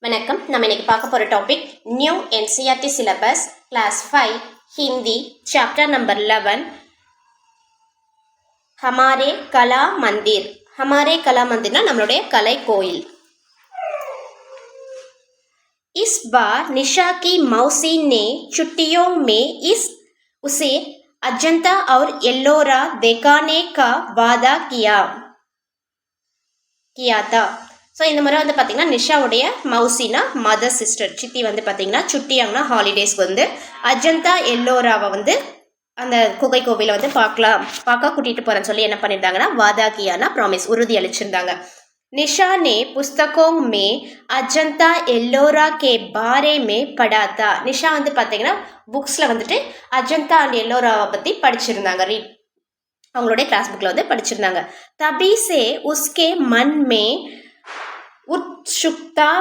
வணக்கம். நம்ம இன்னைக்கு பார்க்க போகிற topic new NCERT syllabus class 5 Hindi chapter number 11 Hamare Kala Mandir. Hamare Kala மந்திர்னா நம்மளுடைய கலை கோயில். इस बार निशा की मौसी ने छुट्टियों में उसे अजंता और एल्लोरा दिखाने का वादा किया था. ஸோ இந்த முறை வந்து பார்த்திங்கன்னா நிஷாவுடைய மவுசினா மதர் சிஸ்டர் சித்தி வந்து பார்த்திங்கன்னா சுட்டியாங்கன்னா ஹாலிடேஸ்க்கு வந்து அஜந்தா எல்லோராவை வந்து அந்த குகை கோவிலை வந்து பார்க்க கூட்டிகிட்டு போகிறேன்னு சொல்லி என்ன பண்ணியிருந்தாங்கன்னா வாதாகியானா ப்ராமிஸ் உறுதி அளிச்சிருந்தாங்க. निशा ने पुस्तकों में अजंता एल्लोरा के बारे में पढ़ा था. निशा வந்து பார்த்தீங்கன்னா புக்ஸில் வந்துட்டு அஜந்தா அண்ட் எல்லோராவை பற்றி படிச்சிருந்தாங்க. அவங்களுடைய கிளாஸ் புக்கில் வந்து படிச்சிருந்தாங்க. तभी से उसके मन में उत्सुकता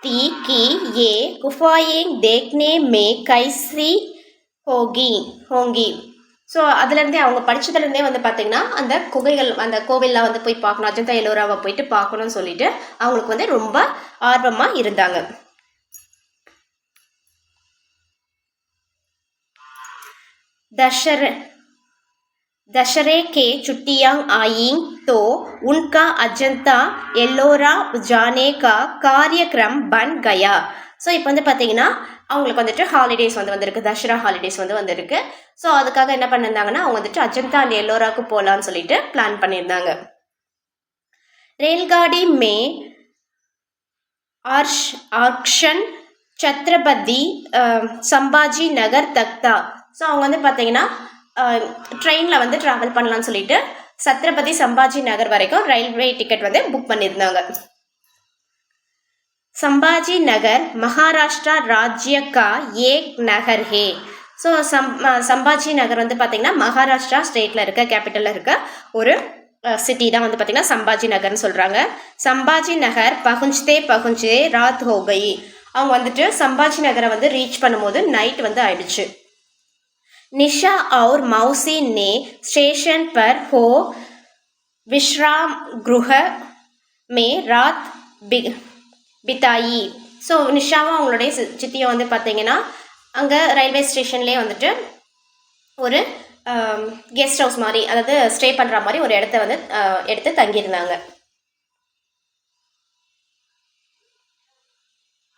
थी कि ये गुफाएं देखने में कैसी होंगी. ஸோ அதுலேருந்தே அவங்க படித்ததுலேருந்தே வந்து பார்த்திங்கன்னா அந்த குகைகள் அந்த கோவிலில் வந்து போய் பார்க்கணும், அஜந்தா எல்லோராவை போயிட்டு பார்க்கணும்னு சொல்லிட்டு அவங்களுக்கு வந்து ரொம்ப ஆர்வமாக இருந்தாங்க. दशहरे के छुट्टियां आई तो उनका अजंता एल्लोरा जाने का कार्यक्रम बन गया. ஸோ இப்போ வந்து பார்த்தீங்கன்னா அவங்களுக்கு வந்துட்டு ஹாலிடேஸ் வந்திருக்கு, தசரா ஹாலிடேஸ் வந்திருக்கு. ஸோ அதுக்காக என்ன பண்ணியிருந்தாங்கன்னா அவங்க வந்துட்டு அஜந்தா அண்ட் எல்லோராவுக்கு போகலான்னு சொல்லிட்டு பிளான் பண்ணியிருந்தாங்க. रेलगाड़ी में ஆர்க்ஷன் சத்ரபதி சம்பாஜி நகர் தக்தா. ஸோ அவங்க வந்து பார்த்தீங்கன்னா ட்ரெயினில் வந்து ட்ராவல் பண்ணலான்னு சொல்லிட்டு சத்ரபதி சம்பாஜி நகர் வரைக்கும் ரயில்வே டிக்கெட் வந்து புக் பண்ணியிருந்தாங்க. संभाजी नगर महाराष्ट्र राज्य का एक नगर है. ஸோ சம்பாஜி நகர் வந்து பார்த்தீங்கன்னா மகாராஷ்டிரா ஸ்டேட்டில் இருக்க கேபிட்டலில் இருக்க ஒரு சிட்டி தான் வந்து பார்த்தீங்கன்னா சம்பாஜி நகர்னு சொல்கிறாங்க. சம்பாஜி நகர் பகுஞ்சே ராத் ஹோ கயி. அவங்க வந்துட்டு சம்பாஜி நகரை வந்து ரீச் பண்ணும்போது நைட் வந்து ஆயிடுச்சு. निशा और मौसी ने स्टेशन पर हो विश्राम गृह में रात பிதாயி. ஸோ நிஷாவும் அவங்களுடைய சித்தியும் வந்து பார்த்தீங்கன்னா அங்கே ரயில்வே ஸ்டேஷன்லேயே வந்துட்டு ஒரு கெஸ்ட் ஹவுஸ் மாதிரி, அதாவது ஸ்டே பண்ணுற மாதிரி ஒரு இடத்த வந்து எடுத்து தங்கியிருந்தாங்க.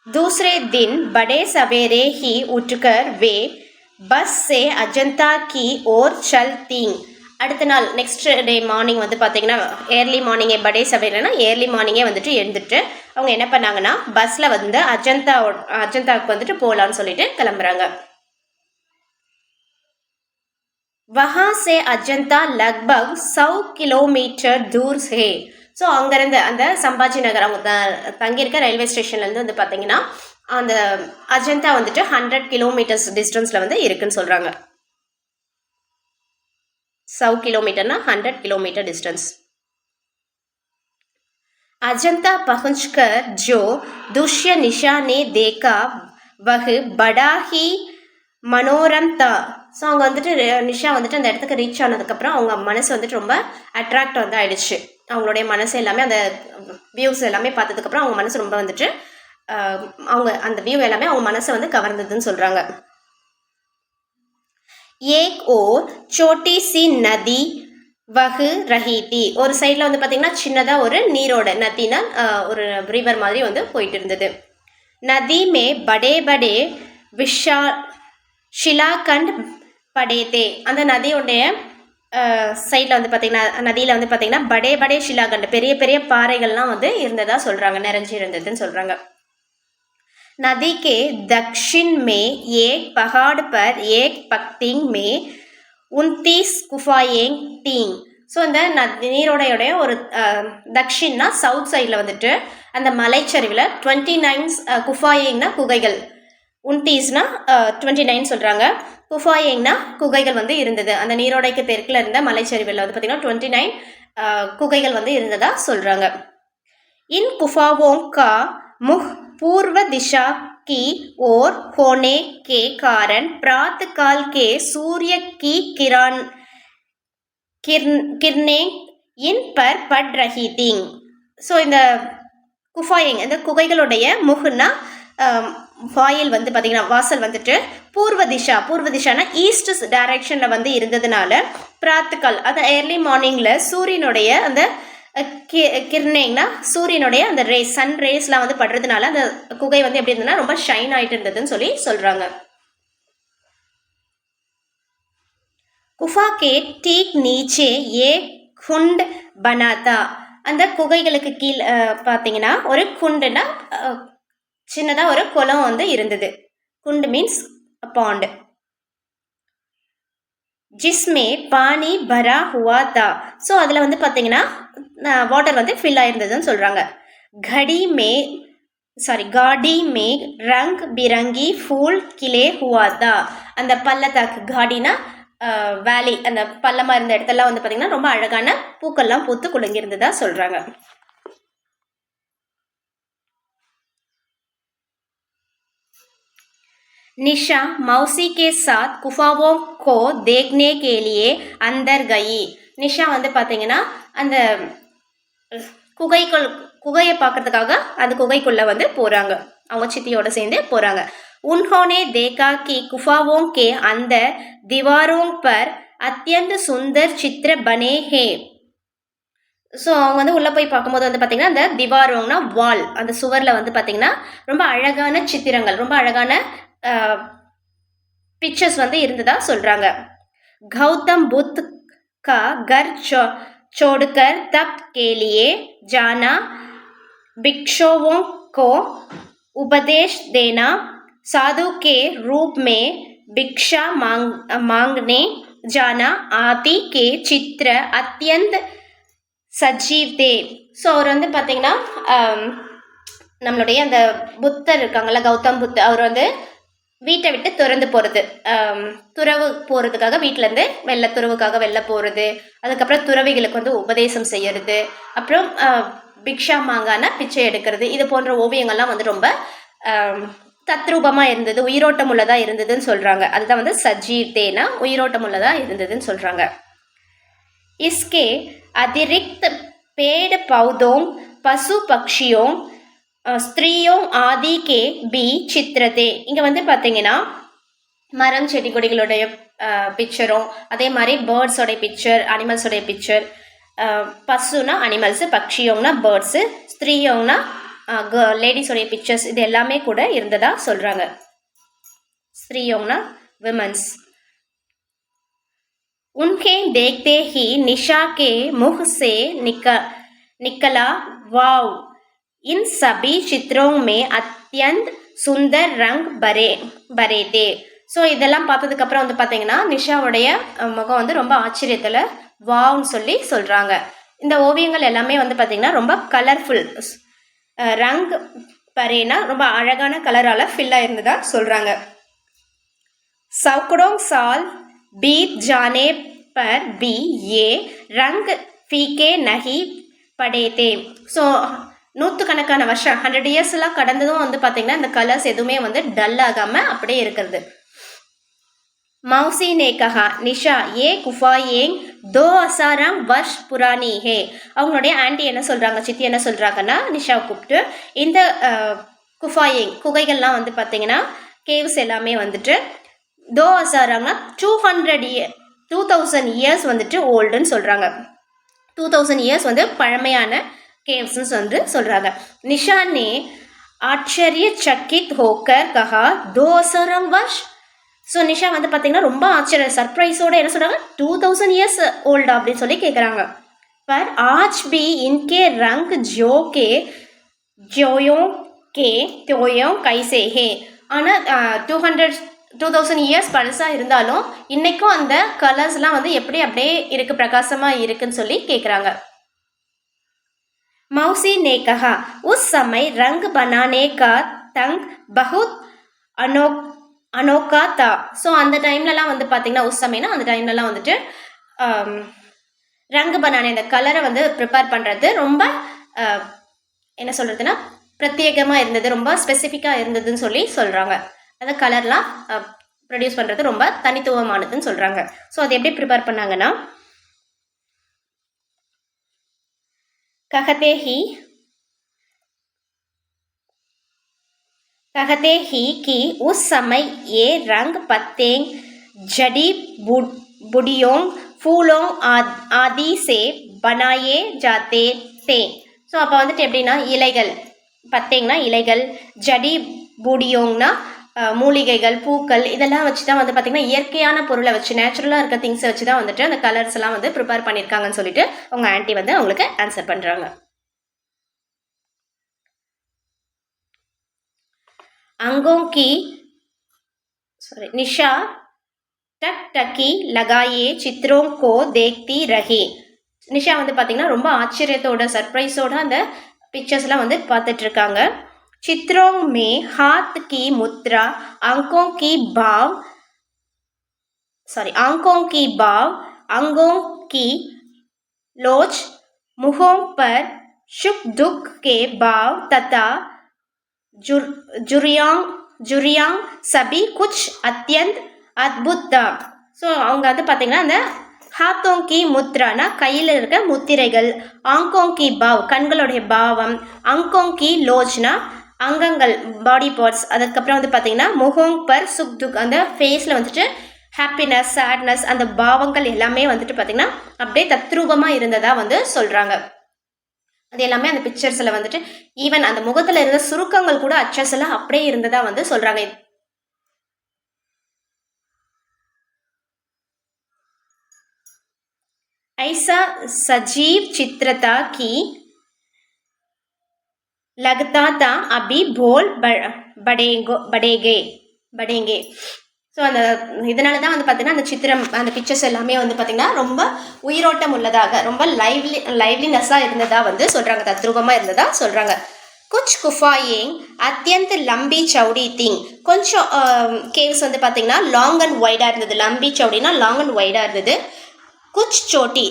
दूसरे दिन बड़े सवेरे ही उठकर वे பஸ் से अजंता की ओर चलती. அடுத்த நாள் நெக்ஸ்ட் டே மார்னிங் வந்து பார்த்தீங்கன்னா ஏர்லி மார்னிங்கே படே சவேரனா ஏர்லி மார்னிங்கே வந்துட்டு எழுந்துட்டு அவங்க என்ன பண்ணாங்கன்னா பஸ்ஸில் வந்து அஜந்தாவுக்கு வந்துட்டு போகலான்னு சொல்லிட்டு கிளம்புறாங்க. वहाँ से अजंता लगभग 100 किलोमीटर दूर है. ஸோ அங்கேருந்து அந்த சம்பாஜி நகர் அவங்க தங்கியிருக்க ரயில்வே ஸ்டேஷன்லேருந்து வந்து பார்த்தீங்கன்னா அந்த அஜந்தா வந்துட்டு 100 கிலோமீட்டர்ஸ் டிஸ்டன்ஸில் வந்து இருக்குன்னு சொல்கிறாங்க. 100 किलोमीटर 100 किलोमीटर डिस्टेंस. अजंता पहुंचकर जो दृश्य निशा ने देखा वह बड़ा ही मनोरम था. ஸோ அவங்க வந்துட்டு நிஷா வந்துட்டு அந்த இடத்துக்கு ரீச் ஆனதுக்கப்புறம் அவங்க மனசு வந்துட்டு ரொம்ப அட்ராக்ட் வந்து ஆயிடுச்சு. அவங்களுடைய மனசு எல்லாமே அந்த வியூஸ் எல்லாமே பார்த்ததுக்கப்புறம் அவங்க மனசு ரொம்ப வந்துட்டு அவங்க அந்த வியூ எல்லாமே அவங்க மனசை வந்து கவர்ந்ததுன்னு சொல்கிறாங்க. एक और छोटी सी नदी वह रही थी. ஒரு சைடில் வந்து பார்த்தீங்கன்னா சின்னதாக ஒரு நீரோட நதினா ஒரு ரிவர் மாதிரி வந்து போயிட்டு இருந்தது. நதி மே படே படே ஷிலாகண்ட் படேதே. அந்த நதியோடைய சைடில் வந்து பார்த்தீங்கன்னா நதியில் வந்து பார்த்தீங்கன்னா படே படே ஷிலாகண்ட் பெரிய பெரிய பாறைகள்லாம் வந்து இருந்ததா சொல்கிறாங்க, நிறைஞ்சி இருந்ததுன்னு சொல்கிறாங்க. नदी के दक्षिण में एक पहाड़ पर एक पंक्ति में 29 गुफाएं थी. ஸோ இந்த நீரோடையோடைய ஒரு தக்ஷின்னா சவுத் சைடில் வந்துட்டு அந்த மலைச்சரிவில் 29 குஃபாயிங்னா குகைகள், 29னா 29 சொல்கிறாங்க, குஃபாயிங்னா குகைகள் வந்து இருந்தது. அந்த நீரோடைக்கு தெற்கில் இருந்த மலைச்சரிவில் வந்து பார்த்திங்கன்னா 29 குகைகள் வந்து இருந்ததா சொல்கிறாங்க. इन गुफाओं का मुख पूर्व दिशा की ओर होने के कारण प्रातः काल के सूर्य की किरणें इन पर पड़ रही थी. ஸோ இந்த குஃபாயிங் இந்த குகைகளுடைய முகுன்னா வாயில் வந்து பார்த்தீங்கன்னா வாசல் வந்துட்டு பூர்வ திஷானா ஈஸ்ட் டைரக்ஷனில் வந்து இருந்ததுனால பிராத்துக்கள் அது ஏர்லி மார்னிங்கில் சூரியனுடைய அந்த கிர்னேங்னா சூரியனுடைய அந்த ரேஸ் சன் ரேஸ்லாம் வந்து படுறதுனால அந்த குகை வந்து எப்படி இருந்ததுன்னா ரொம்ப ஷைன் ஆகிட்டு இருந்ததுன்னு சொல்லி சொல்கிறாங்க. குஃபா கே டீக் நீச்சே ஏ குண்ட் பனாத்தா அந்த குகைகளுக்கு கீழ் பார்த்தீங்கன்னா ஒரு குண்டுனா சின்னதாக ஒரு குளம் வந்து இருந்தது. குண்டு மீன்ஸ் பாண்ட். ஜிஸ்மே பானி பரா ஹுவா தா ஸோ அதில் வந்து பார்த்தீங்கன்னா வாட்டர் வந்து ஃபில் ஆயிருந்ததுன்னு சொல்கிறாங்க. காடி மே ரங் பிரங்கி ஃபூல் கிளே ஹுவா தா அந்த பள்ளத்தாக்கு காடினா வேலி அந்த பள்ளமாக இருந்த இடத்தெல்லாம் வந்து பார்த்தீங்கன்னா ரொம்ப அழகான பூக்கள்லாம் பூத்து குலுங்கியிருந்ததா சொல்கிறாங்க. निशा मौसी के साथ गुफाओं को देखने के लिए अंदर गई. நிஷா வந்து பார்த்தீங்கன்னா அந்த குகையை பார்க்கறதுக்காக அந்த குகைக்குள்ள வந்து போறாங்க. அவங்க சித்தியோட சேர்ந்து போறாங்க. उन्होंने देखा कि गुफाओं के अंदर दीवारों पर अत्यंत सुंदर चित्र बने हैं. ஸோ அவங்க வந்து உள்ளே போய் பார்க்கும்போது வந்து பார்த்தீங்கன்னா அந்த திவாரோங்னா வால் அந்த சுவரில் வந்து பார்த்தீங்கன்னா ரொம்ப அழகான சித்திரங்கள் ரொம்ப அழகான पिक्चर्स வந்து இருந்ததா சொல்றாங்க. गौतम बुद्ध का घर छोड़कर तप के लिए जाना, भिक्षुओं को उपदेश देना, साधु के रूप में भिक्षा मांगने जाना आदि के चित्र अत्यंत सजीव थे. ஸோ அவர் வந்து பார்த்தீங்கன்னா நம்மளுடைய அந்த புத்தர் இருக்காங்கல்ல கௌதம் புத்தர் அவர் வந்து வீட்டை விட்டு துறந்து போகிறது துறவு போகிறதுக்காக வீட்டிலேருந்து துறவுக்காக வெளில போகிறது, அதுக்கப்புறம் துறவிகளுக்கு வந்து உபதேசம் செய்யறது, அப்புறம் பிக்ஷா மாங்கானா பிச்சை எடுக்கிறது, இது போன்ற ஓவியங்கள்லாம் வந்து ரொம்ப தத்ரூபமாக இருந்தது, உயிரோட்டம் உள்ளதாக இருந்ததுன்னு சொல்கிறாங்க. அதுதான் வந்து சஜீவ்தேனா உயிரோட்டம் உள்ளதாக இருந்ததுன்னு சொல்கிறாங்க. इसके अतिरिक्त पेड़ पौधों पशु पक्षियों ஸ்திரீயோ ஆதி கே பி சித்திரதே இங்கே வந்து பார்த்தீங்கன்னா மரம் செடி கொடிகளுடைய பிக்சரும் அதே மாதிரி பேர்ட்ஸோடைய பிக்சர் அனிமல்ஸோடைய பிக்சர் பசுனா அனிமல்ஸு பக்ஷியோங்கன்னா பேர்ட்ஸு ஸ்திரீயோங்கன்னா லேடிஸோடைய பிக்சர்ஸ் இது எல்லாமே கூட இருந்ததா சொல்கிறாங்க. ஸ்திரீயோங்கன்னா விமன்ஸ். उनके देखते ही निशा के मुख से निकला वाव इन सभी चित्रों में अत्यंत सुंदर रंग भरे थे. ஸோ இதெல்லாம் பார்த்ததுக்கப்புறம் வந்து பார்த்தீங்கன்னா நிஷாவுடைய முகம் வந்து ரொம்ப ஆச்சரியத்தில் வாவ்னு சொல்லி சொல்கிறாங்க. இந்த ஓவியங்கள் எல்லாமே வந்து பார்த்தீங்கன்னா ரொம்ப கலர்ஃபுல் ரங் பரேனா ரொம்ப அழகான கலரால் ஃபில்லாக இருந்ததா சொல்கிறாங்க. सैकड़ों साल बीत जाने पर भी ये रंग फीके नहीं पड़े थे. ஸோ நூற்றுக்கணக்கான வருஷம் 100 இயர்ஸ்லாம் கடந்ததும் வந்து பார்த்தீங்கன்னா இந்த கலர்ஸ் எதுவுமே வந்து டல் ஆகாமல் அப்படியே இருக்கிறது. मौसी ने कहा निशा ये गुफाएं 2000 वर्ष पुरानी है. அவங்களுடைய ஆண்டி என்ன சொல்கிறாங்க சித்தி என்ன சொல்கிறாங்கன்னா நிஷாவை கூப்பிட்டு இந்த குகைகள்லாம் வந்து பார்த்தீங்கன்னா கேவ்ஸ் எல்லாமே வந்துட்டு 2000 இயர்ஸ் வந்துட்டு ஓல்டுன்னு சொல்கிறாங்க. 2000 இயர்ஸ் வந்து பழமையான கேவ்ஸ்ன்னு வந்து சொல்கிறாங்க. நிஷா ने आश्चर्यचकित होकर कहा 2000 वर्ष. ஸோ நிஷா வந்து பார்த்தீங்கன்னா ரொம்ப சர்ப்ரைஸோடு என்ன சொல்கிறாங்க 2000 இயர்ஸ் ஓல்டா அப்படின்னு சொல்லி கேட்குறாங்க. पर आज भी इनके रंग त्यों कैसे है. ஆனால் 2000 இயர்ஸ் பழசாக இருந்தாலும் இன்றைக்கும் அந்த கலர்ஸ்லாம் வந்து எப்படி அப்படியே இருக்குது பிரகாசமாக இருக்குன்னு சொல்லி கேட்குறாங்க. मौसी ने कहा उस समय रंग बनाने का तंग बहुत अनोखा था. ஸோ அந்த டைம்லலாம் வந்து பார்த்தீங்கன்னா உஸ் சமைனா அந்த டைம்லலாம் வந்துட்டு ரங்கு பனானே இந்த கலரை வந்து ப்ரிப்பேர் பண்ணுறது ரொம்ப என்ன சொல்கிறதுனா பிரத்யேகமாக இருந்தது, ரொம்ப ஸ்பெசிஃபிக்காக இருந்ததுன்னு சொல்லி சொல்கிறாங்க. அந்த கலர்லாம் ப்ரொடியூஸ் பண்ணுறது ரொம்ப தனித்துவமானதுன்னு சொல்கிறாங்க. ஸோ அது எப்படி ப்ரிப்பேர் பண்ணாங்கன்னா कहते ही कहते ही कि उस समय ये रंग पत्ते जड़ी बूटियों फूलों आदि से बनाए जाते थे. ஸோ அப்போ வந்துட்டு எப்படின்னா இலைகள் பத்தேங்கன்னா இலைகள், ஜடி பூடியோங்னா மூலிகைகள், பூக்கள் இதெல்லாம் வச்சு தான் வந்து பார்த்திங்கன்னா இயற்கையான பொருளை வச்சு நேச்சுரலாக இருக்க திங்ஸை வச்சு தான் வந்துட்டு அந்த கலர்ஸ் எல்லாம் வந்து ப்ரிப்பேர் பண்ணியிருக்காங்கன்னு சொல்லிட்டு அவங்க ஆன்ட்டி வந்து அவங்களுக்கு ஆன்சர் பண்ணுறாங்க. अंगों की निशा टकटकी लगाए चित्रों को देखती रही. நிஷா வந்து பார்த்தீங்கன்னா ரொம்ப ஆச்சரியத்தோட சர்ப்ரைஸோட அந்த பிக்சர்ஸ்லாம் வந்து பார்த்துட்டு இருக்காங்க. चित्रों में हाथ की मुद्रा, आंखों की भाव, अंगों की लोच, मुखों पर सुख दुख के भाव तथा जुरियांग सभी कुछ अत्यंत अद्भुत था. ஸோ அவங்க வந்து பார்த்தீங்கன்னா அந்த ஹாத்தோங்கி முத்ரானா கையில் இருக்க முத்திரைகள், ஆங்கோங்கி பாவ் கண்களுடைய பாவம், அங்கோங்கி லோச்னா அங்கங்கள் பாடி பார்ட்ஸ், அதுக்கப்புறம் வந்து பார்த்தீங்கன்னா முகோங் பர் சுக் துக் அந்த ஃபேஸில் வந்துட்டு ஹாப்பினஸ் சேட்னஸ் அந்த பாவங்கள் எல்லாமே வந்துட்டு பார்த்தீங்கன்னா அப்படியே தத்ரூபமாக இருந்ததாக வந்து சொல்கிறாங்க. அது எல்லாமே அந்த பிக்சர்ஸில் வந்துட்டு ஈவன் அந்த முகத்தில் இருந்த சுருக்கங்கள் கூட அச்சஸ் எல்லாம் அப்படியே இருந்ததாக வந்து சொல்கிறாங்க. ऐसा सजीव चित्र था कि लगता था अभी बोल படேங்கே. ஸோ அந்த இதனால தான் வந்து பார்த்தீங்கன்னா அந்த சித்திரம் அந்த பிக்சர்ஸ் எல்லாமே வந்து பார்த்தீங்கன்னா ரொம்ப உயிரோட்டம் உள்ளதாக ரொம்ப லைவ்லினஸ்ஸாக இருந்ததாக வந்து சொல்கிறாங்க, தத்ரூபமாக இருந்ததாக சொல்கிறாங்க. குச் குஃபாயிங் அத்தியந்த லம்பி சவுடி திங், கொஞ்சம் கேவ்ஸ் வந்து பார்த்தீங்கன்னா லாங் அண்ட் வைடாக இருந்தது. லம்பி சவுடினா லாங் அண்ட் வைடாக இருந்தது. कुछ छोटी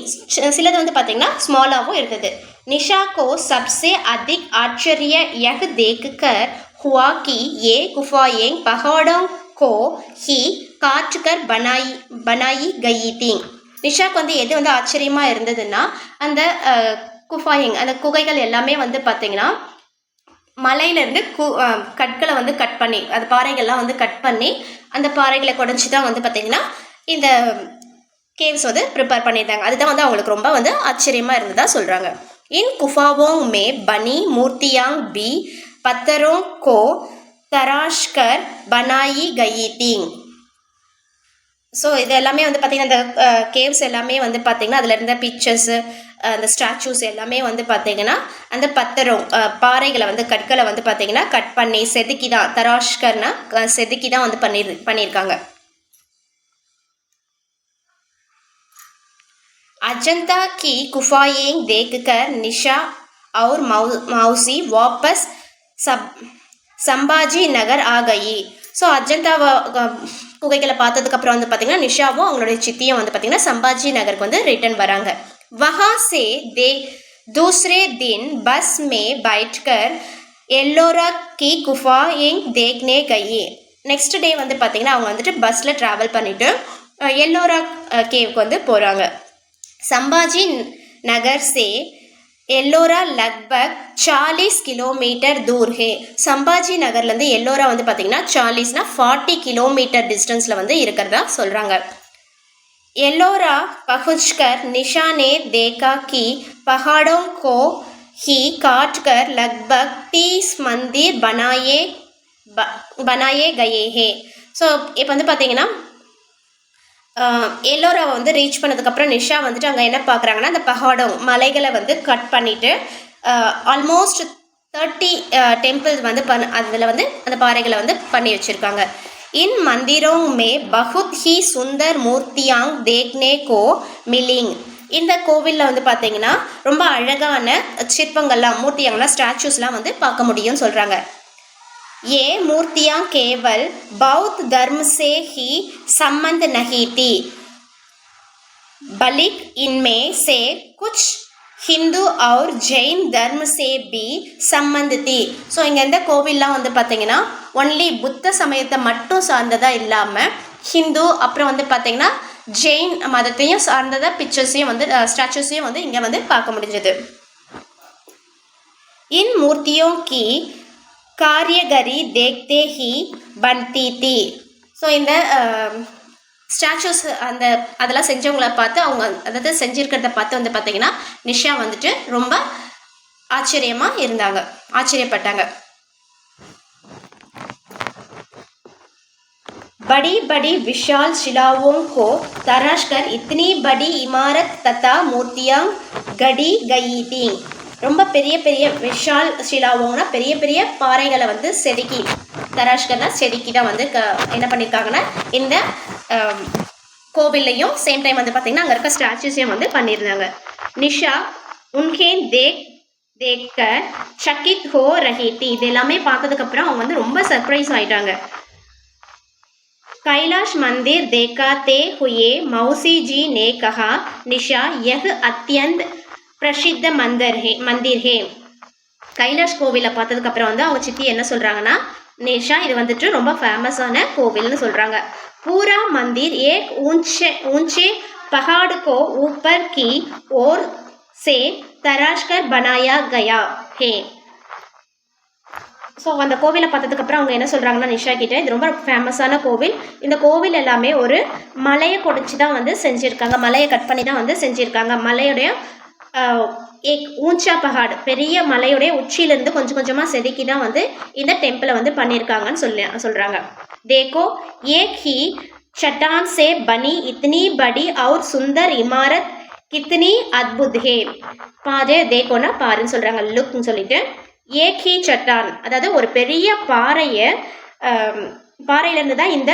सिलद வந்து பார்த்தீங்கன்னா ஸ்மாலாகவும் இருந்தது. निशा को सबसे अधिक आश्चर्य यह देखकर हुआ कि ये गुफाएं पहाड़ों को ही काटकर बनाई गई थी. நிஷாக்கு வந்து எது வந்து ஆச்சரியமாக இருந்ததுன்னா அந்த குஃபாயிங் அந்த குகைகள் எல்லாமே வந்து பார்த்தீங்கன்னா மலையிலேருந்து கற்களை வந்து கட் பண்ணி அது பாறைகள்லாம் வந்து கட் பண்ணி அந்த பாறைகளை குடைச்சி தான் வந்து பார்த்தீங்கன்னா இந்த கேவ்ஸ் வந்து ப்ரிப்பேர் பண்ணியிருந்தாங்க. அதுதான் வந்து அவங்களுக்கு ரொம்ப வந்து ஆச்சரியமாக இருந்ததா சொல்கிறாங்க. இன் குஃபாவோங் மே பனி மூர்த்தியாங் பி பத்தரோங் கோ தராஷ்கர் பனாயி கயி திங். ஸோ இது எல்லாமே வந்து பார்த்திங்கன்னா அந்த கேவ்ஸ் எல்லாமே வந்து பார்த்திங்கன்னா அதில் இருந்த பிக்சர்ஸு அந்த ஸ்டாச்சூஸ் எல்லாமே வந்து பார்த்திங்கன்னா அந்த பத்தரோங் பாறைகளை வந்து கற்களை வந்து பார்த்திங்கன்னா கட் பண்ணி செதுக்கி தான் தராஷ்கர்னா செதுக்கி தான் வந்து பண்ணியிருக்காங்க. अजंता की गुफाएं देखकर निशा और मौसी वापस संभाजी नगर आ गई. ஸோ அஜந்தா குகைகளை பார்த்ததுக்கப்புறம் வந்து பார்த்திங்கன்னா நிஷாவும் அவங்களுடைய சித்தியும் வந்து பார்த்திங்கன்னா சம்பாஜி நகருக்கு வந்து ரிட்டர்ன் வராங்க. वहाँ से दूसरे दिन बस में बैठकर एल्लोरा की गुफाएं देखने गई. நெக்ஸ்ட் டே வந்து பார்த்திங்கன்னா அவங்க வந்துட்டு பஸ்ஸில் ட்ராவல் பண்ணிவிட்டு எல்லோரா கேவுக்கு வந்து போகிறாங்க. संभाजी नगर से எல்லோரா லக்பக் 40 கிலோமீட்டர் தூர் ஹே. சம்பாஜி நகர்லேருந்து எல்லோரா வந்து பார்த்தீங்கன்னா 40 கிலோமீட்டர் டிஸ்டன்ஸில் வந்து இருக்கிறதா சொல்கிறாங்க. எல்லோரா பहुंचकर निशा ने देखा कि पहाड़ों को ही काटकर लगभग 30 मंदिर बनाए गए हैं. ஸோ இப்போ வந்து பார்த்தீங்கன்னா எல்லோராவை வந்து ரீச் பண்ணதுக்கப்புறம் நிஷா வந்துட்டு அங்கே என்ன பார்க்குறாங்கன்னா அந்த பஹாடம் மலைகளை வந்து கட் பண்ணிவிட்டு ஆல்மோஸ்ட் 30 டெம்பிள்ஸ் வந்து அதில் வந்து அந்த பாறைகளை வந்து பண்ணி வச்சுருக்காங்க. इन मंदिरों में बहुत ही सुंदर मूर्तियां देखने को मिलिंग. இந்த கோவிலில் வந்து பார்த்தீங்கன்னா ரொம்ப அழகான சிற்பங்கள்லாம் மூர்த்தியாங்கன்னா ஸ்டாச்சூஸ்லாம் வந்து பார்க்க முடியும்னு சொல்கிறாங்க. ये मूर्तियाँ केवल बौद्ध धर्म से ही संबंध नहीं थी, बल्कि इनमें से कुछ हिंदू और जैन धर्म से भी संबंध थी. ஸோ இங்கே இந்த கோவில்லாம் வந்து பார்த்தீங்கன்னா ஒன்லி புத்த சமயத்தை மட்டும் சார்ந்ததாக இல்லாமல் ஹிந்து அப்புறம் வந்து பார்த்தீங்கன்னா ஜெயின் மதத்தையும் சார்ந்ததாக பிக்சர்ஸையும் வந்து ஸ்டாச்சூஸையும் வந்து இங்கே வந்து பார்க்க முடிஞ்சது. इन मूर्तियों की காரியகரி தேக்தே ஹி பன்தி தி. ஸோ இந்த ஸ்டாச்சூஸ் அதெல்லாம் செஞ்சவங்கள பார்த்து அவங்க அதாவது செஞ்சுருக்கிறத பார்த்து வந்து பார்த்திங்கன்னா நிஷா வந்துட்டு ரொம்ப ஆச்சரியமாக இருந்தாங்க, ஆச்சரியப்பட்டாங்க. बड़ी बड़ी विशाल शिलाओं को तराश कर इतनी बड़ी इमारत तथा मूर्तियां गढ़ी गई थी. ரொம்ப பெரிய பெரிய விஷால் ஷிலாவோங்கன்னா பெரிய பெரிய பாறைகளை வந்து செதுக்கி, தராஷ்கர்னா செதுக்கி தான் வந்து என்ன பண்ணியிருக்காங்கன்னா இந்த கோவில்லையும் சேம் டைம் வந்து பார்த்திங்கன்னா அங்கே இருக்க ஸ்டாச்சுஸையும் வந்து பண்ணியிருந்தாங்க. நிஷா உன்கே தேக்க சக்கித் ஹோ ரஹி தி. இது எல்லாமே பார்த்ததுக்கப்புறம் அவங்க வந்து ரொம்ப சர்ப்ரைஸ் ஆகிட்டாங்க. कैलाश मंदिर देखते हुए मौसी जी ने कहा, निशा यह अत्यंत प्रसिद्ध मंदिर है. கைலாஷ் கோவிலை பார்த்ததுக்கப்புறம் வந்து அவங்க சித்தி என்ன சொல்கிறாங்கன்னா, நிஷா இது வந்துட்டு ரொம்ப ஃபேமஸான கோவில்னு சொல்கிறாங்க. पूरा मंदिर एक ऊंचे पहाड़ को ऊपर की ओर से तराश कर बनाया गया है. ஸோ அந்த கோவிலை பார்த்ததுக்கப்புறம் அவங்க என்ன சொல்கிறாங்கன்னா நிஷா கிட்டே, இது ரொம்ப ஃபேமஸான கோவில், இந்த கோவில் எல்லாமே ஒரு மலையை கொடிச்சு தான் வந்து செஞ்சுருக்காங்க, மலையை கட் பண்ணி தான் வந்து செஞ்சுருக்காங்க. மலையுடைய ஊஞ்சா பகாடு பெரிய மலையுடைய உச்சியிலேருந்து கொஞ்சம் கொஞ்சமாக செதுக்கி தான் வந்து இந்த டெம்பிளை வந்து பண்ணியிருக்காங்கன்னு சொல்கிறாங்க. தேக்கோ ஏக் ஹி சட்டான் சே பனி இத்தனி படி और சுந்தர் இமாரத் கித்தனி அத்புத் ஹே. பாரு தேக்கோனா பாருன்னு சொல்கிறாங்க, லுக்னு சொல்லிட்டு. ஏகி சட்டான் அதாவது ஒரு பெரிய பாறையிலேருந்து தான் இந்த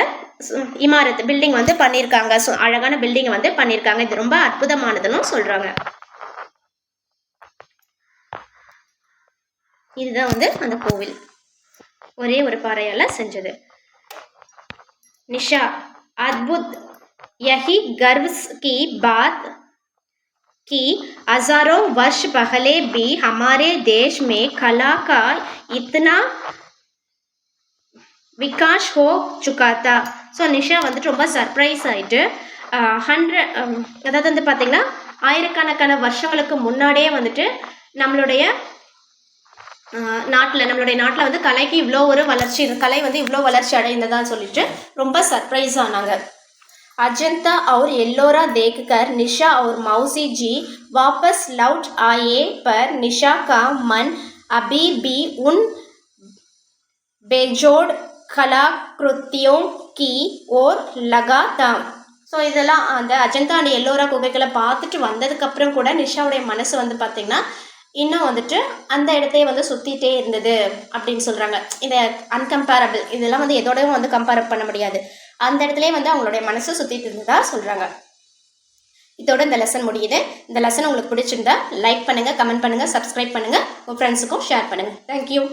இமாரத் பில்டிங் வந்து பண்ணியிருக்காங்க. ஸோ அழகான பில்டிங் வந்து பண்ணியிருக்காங்க, இது ரொம்ப அற்புதமானதுன்னு சொல்கிறாங்க. இதுதான் வந்து அந்த கோவில் ஒரே ஒரு பாறையால் செஞ்சது. நிஷா அத்புத் யஹி கர்வ்ஸ் கி பாத் कि हजारों वर्ष पहले भी हमारे देश में कला का इतना विकास हो चुका था. ஸோ நிஷா வந்துட்டு ரொம்ப சர்ப்ரைஸ் ஆகிட்டு அதாவது வந்து பார்த்திங்கன்னா ஆயிரக்கணக்கான வருஷங்களுக்கு முன்னாடியே வந்துட்டு நம்மளுடைய நாட்டில் வந்து கலைக்கு இவ்வளோ ஒரு வளர்ச்சி, கலை வந்து இவ்வளோ வளர்ச்சி அடைந்ததான்னு சொல்லிட்டு ரொம்ப சர்ப்ரைஸ் ஆனாங்க. अजंता और एल्लोरा देखकर निशा और मौसी जी वापस लौट आए, पर निशा का मन अभी भी उन बेजोड़ कलाकृतियों की ओर लगा था. ஸோ இதெல்லாம் அந்த அஜந்தா அண்ட் எல்லோரா குகைகளை பார்த்துட்டு வந்ததுக்கப்புறம் கூட நிஷாவுடைய மனசு வந்து பார்த்திங்கன்னா இன்னும் வந்துட்டு அந்த இடத்தையே வந்து சுற்றிட்டே இருந்தது அப்படின்னு சொல்கிறாங்க. இந்த அன்கம்பேரபிள் இதெல்லாம் வந்து எதோடவும் வந்து கம்பேர் பண்ண முடியாது, அந்த இடத்துலேயே வந்து அவங்களுடைய மனசு சுற்றிட்டு இருந்ததா சொல்கிறாங்க. இதோட இந்த லெசன் முடியுது. இந்த லெசன் உங்களுக்கு பிடிச்சிருந்தா லைக் பண்ணுங்கள், கமெண்ட் பண்ணுங்கள், சப்ஸ்கிரைப் பண்ணுங்கள், உங்கள் ஃப்ரெண்ட்ஸுக்கும் ஷேர் பண்ணுங்கள். தேங்க்யூ.